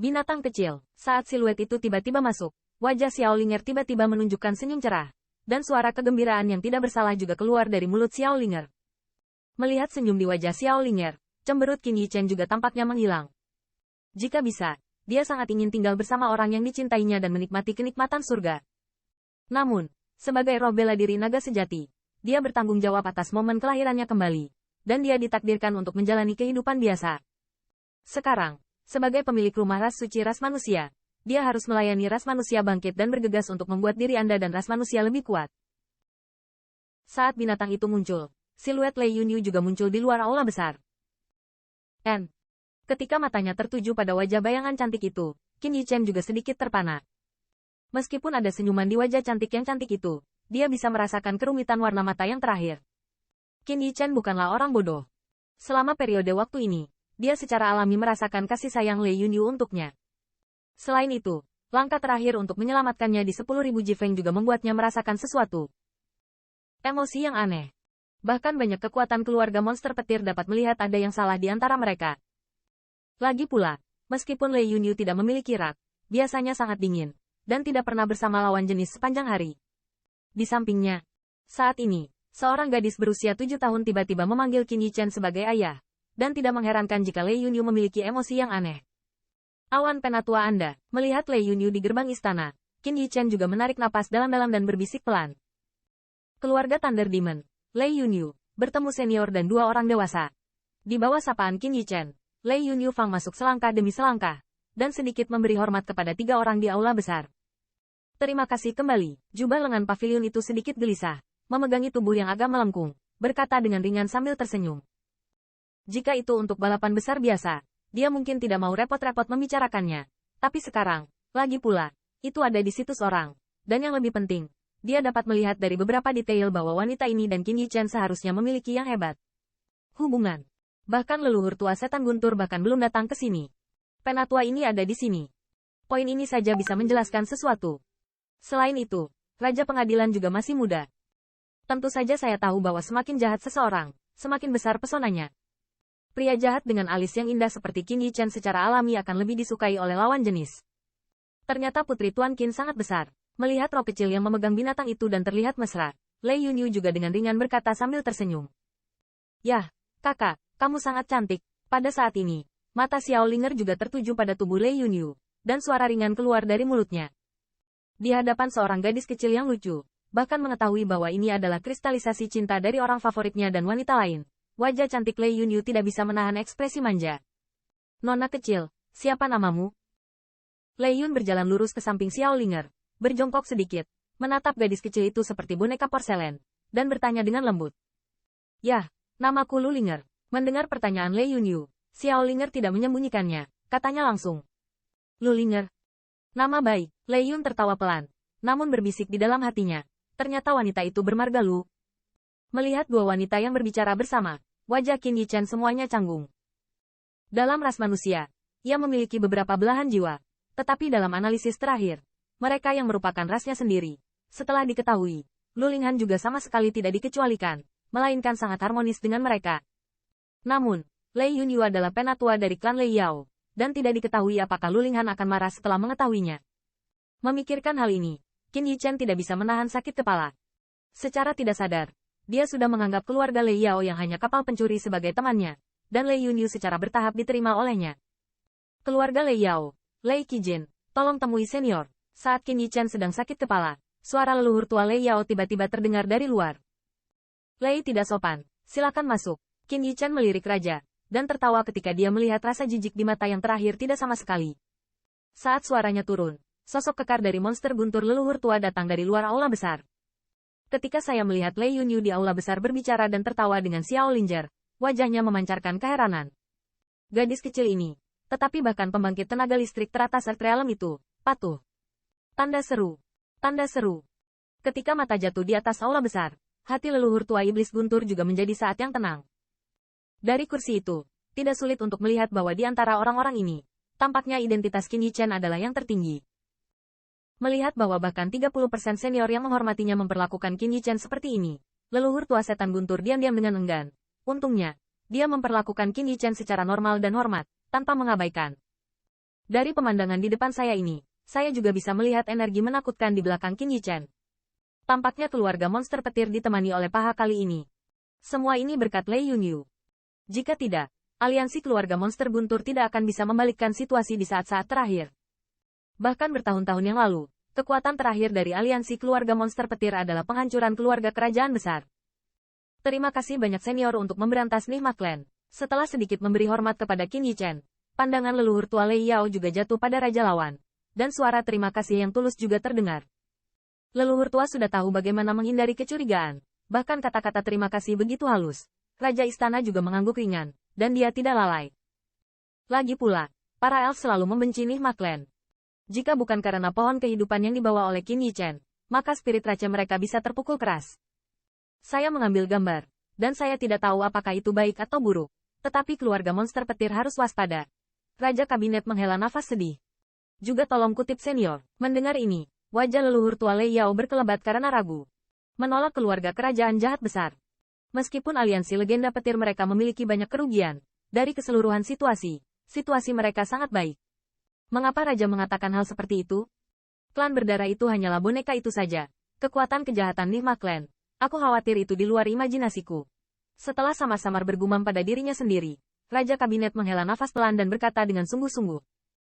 Binatang kecil. Saat siluet itu tiba-tiba masuk, wajah Xiao Linger tiba-tiba menunjukkan senyum cerah. Dan suara kegembiraan yang tidak bersalah juga keluar dari mulut Xiao Linger. Melihat senyum di wajah Xiao Linger, cemberut Qin Yichen juga tampaknya menghilang. Jika bisa, dia sangat ingin tinggal bersama orang yang dicintainya dan menikmati kenikmatan surga. Namun, sebagai roh bela diri naga sejati, dia bertanggung jawab atas momen kelahirannya kembali. Dan dia ditakdirkan untuk menjalani kehidupan biasa. Sekarang, sebagai pemilik rumah ras suci ras manusia, dia harus melayani ras manusia bangkit dan bergegas untuk membuat diri Anda dan ras manusia lebih kuat. Saat binatang itu muncul, siluet Lei Yunyu juga muncul di luar aula besar. Ketika matanya tertuju pada wajah bayangan cantik itu, Qin Yichen juga sedikit terpana. Meskipun ada senyuman di wajah cantik yang cantik itu, dia bisa merasakan kerumitan warna mata yang terakhir. Qin Yichen bukanlah orang bodoh. Selama periode waktu ini, dia secara alami merasakan kasih sayang Lei Yunyu untuknya. Selain itu, langkah terakhir untuk menyelamatkannya di 10.000 Jifeng juga membuatnya merasakan sesuatu. Emosi yang aneh. Bahkan banyak kekuatan keluarga monster petir dapat melihat ada yang salah di antara mereka. Lagi pula, meskipun Lei Yunyu tidak memiliki rak, biasanya sangat dingin, dan tidak pernah bersama lawan jenis sepanjang hari. Di sampingnya, saat ini, seorang gadis berusia 7 tahun tiba-tiba memanggil Qin Yichen sebagai ayah. Dan tidak mengherankan jika Lei Yunyu memiliki emosi yang aneh. Awan penatua Anda, melihat Lei Yunyu di gerbang istana, Qin Yichen juga menarik napas dalam-dalam dan berbisik pelan. Keluarga Thunder Demon, Lei Yunyu, bertemu senior dan 2 orang dewasa. Di bawah sapaan Qin Yichen, Lei Yunyu Fang masuk selangkah demi selangkah, dan sedikit memberi hormat kepada 3 orang di aula besar. Terima kasih kembali, jubah lengan pavilion itu sedikit gelisah, memegangi tubuh yang agak melengkung, berkata dengan ringan sambil tersenyum. Jika itu untuk balapan besar biasa, dia mungkin tidak mau repot-repot membicarakannya. Tapi sekarang, lagi pula, itu ada di situs orang. Dan yang lebih penting, dia dapat melihat dari beberapa detail bahwa wanita ini dan Qin Yichen seharusnya memiliki yang hebat. Hubungan. Bahkan leluhur tua setan guntur bahkan belum datang ke sini. Penatua ini ada di sini. Poin ini saja bisa menjelaskan sesuatu. Selain itu, Raja Pengadilan juga masih muda. Tentu saja saya tahu bahwa semakin jahat seseorang, semakin besar pesonanya. Pria jahat dengan alis yang indah seperti Qin Yichen secara alami akan lebih disukai oleh lawan jenis. Ternyata Putri Tuan Qin sangat besar. Melihat roh kecil yang memegang binatang itu dan terlihat mesra, Lei Yunyu juga dengan ringan berkata sambil tersenyum. Yah, kakak, kamu sangat cantik. Pada saat ini, mata Xiao Linger juga tertuju pada tubuh Lei Yunyu, dan suara ringan keluar dari mulutnya. Di hadapan seorang gadis kecil yang lucu, bahkan mengetahui bahwa ini adalah kristalisasi cinta dari orang favoritnya dan wanita lain. Wajah cantik Lei Yunyu tidak bisa menahan ekspresi manja. Nona kecil, siapa namamu? Lei Yun berjalan lurus ke samping Xiao Linger, berjongkok sedikit, menatap gadis kecil itu seperti boneka porselen, dan bertanya dengan lembut. Yah, namaku Lu Linger. Mendengar pertanyaan Lei Yunyu, Xiao Linger tidak menyembunyikannya, katanya langsung. Lu Linger. Nama baik, Lei Yun tertawa pelan, namun berbisik di dalam hatinya. Ternyata wanita itu bermarga Lu. Melihat 2 wanita yang berbicara bersama, wajah Qin Yichen semuanya canggung. Dalam ras manusia, ia memiliki beberapa belahan jiwa. Tetapi dalam analisis terakhir, mereka yang merupakan rasnya sendiri. Setelah diketahui, Lu Linghan juga sama sekali tidak dikecualikan, melainkan sangat harmonis dengan mereka. Namun, Lei Yunyu adalah penatua dari klan Lei Yao, dan tidak diketahui apakah Lu Linghan akan marah setelah mengetahuinya. Memikirkan hal ini, Qin Yichen tidak bisa menahan sakit kepala. Secara tidak sadar, dia sudah menganggap keluarga Lei Yao yang hanya kapal pencuri sebagai temannya, dan Lei Yunyu secara bertahap diterima olehnya. Keluarga Lei Yao, Lei Qijin, tolong temui senior. Saat Qin Yichen sedang sakit kepala, suara leluhur tua Lei Yao tiba-tiba terdengar dari luar. Lei tidak sopan, silakan masuk. Qin Yichen melirik raja, dan tertawa ketika dia melihat rasa jijik di mata yang terakhir tidak sama sekali. Saat suaranya turun, sosok kekar dari monster guntur leluhur tua datang dari luar aula besar. Ketika saya melihat Lei Yunyu di aula besar berbicara dan tertawa dengan Xiao Linger, wajahnya memancarkan keheranan. Gadis kecil ini, tetapi bahkan pembangkit tenaga listrik teratas Earth Realm itu, patuh. Tanda seru. Tanda seru. Ketika mata jatuh di atas aula besar, hati leluhur tua iblis guntur juga menjadi saat yang tenang. Dari kursi itu, tidak sulit untuk melihat bahwa di antara orang-orang ini, tampaknya identitas Qin Yichen adalah yang tertinggi. Melihat bahwa bahkan 30% senior yang menghormatinya memperlakukan Qin Yichen seperti ini, leluhur tua setan guntur diam-diam dengan enggan. Untungnya, dia memperlakukan Qin Yichen secara normal dan hormat, tanpa mengabaikan. Dari pemandangan di depan saya ini, saya juga bisa melihat energi menakutkan di belakang Qin Yichen. Tampaknya keluarga monster petir ditemani oleh paha kali ini. Semua ini berkat Lei Yunyu. Jika tidak, aliansi keluarga monster guntur tidak akan bisa membalikkan situasi di saat-saat terakhir. Bahkan bertahun-tahun yang lalu, kekuatan terakhir dari aliansi keluarga monster petir adalah penghancuran keluarga kerajaan besar. Terima kasih banyak senior untuk memberantas Nihma Clan. Setelah sedikit memberi hormat kepada Qin Yichen, pandangan leluhur tua Lei Yao juga jatuh pada raja lawan. Dan suara terima kasih yang tulus juga terdengar. Leluhur tua sudah tahu bagaimana menghindari kecurigaan. Bahkan kata-kata terima kasih begitu halus. Raja istana juga mengangguk ringan, dan dia tidak lalai. Lagi pula, para elf selalu membenci Nihma Clan. Jika bukan karena pohon kehidupan yang dibawa oleh Qin Yichen, maka spirit raja mereka bisa terpukul keras. Saya mengambil gambar, dan saya tidak tahu apakah itu baik atau buruk. Tetapi keluarga monster petir harus waspada. Raja kabinet menghela nafas sedih. Juga tolong kutip senior. Mendengar ini, wajah leluhur tua Lei Yao berkelebat karena ragu. Menolak keluarga kerajaan jahat besar. Meskipun aliansi legenda petir mereka memiliki banyak kerugian, dari keseluruhan situasi mereka sangat baik. Mengapa raja mengatakan hal seperti itu? Klan berdarah itu hanyalah boneka itu saja. Kekuatan kejahatan Nihma Clan. Aku khawatir itu di luar imajinasiku. Setelah samar-samar bergumam pada dirinya sendiri, Raja Kabinet menghela nafas pelan dan berkata dengan sungguh-sungguh,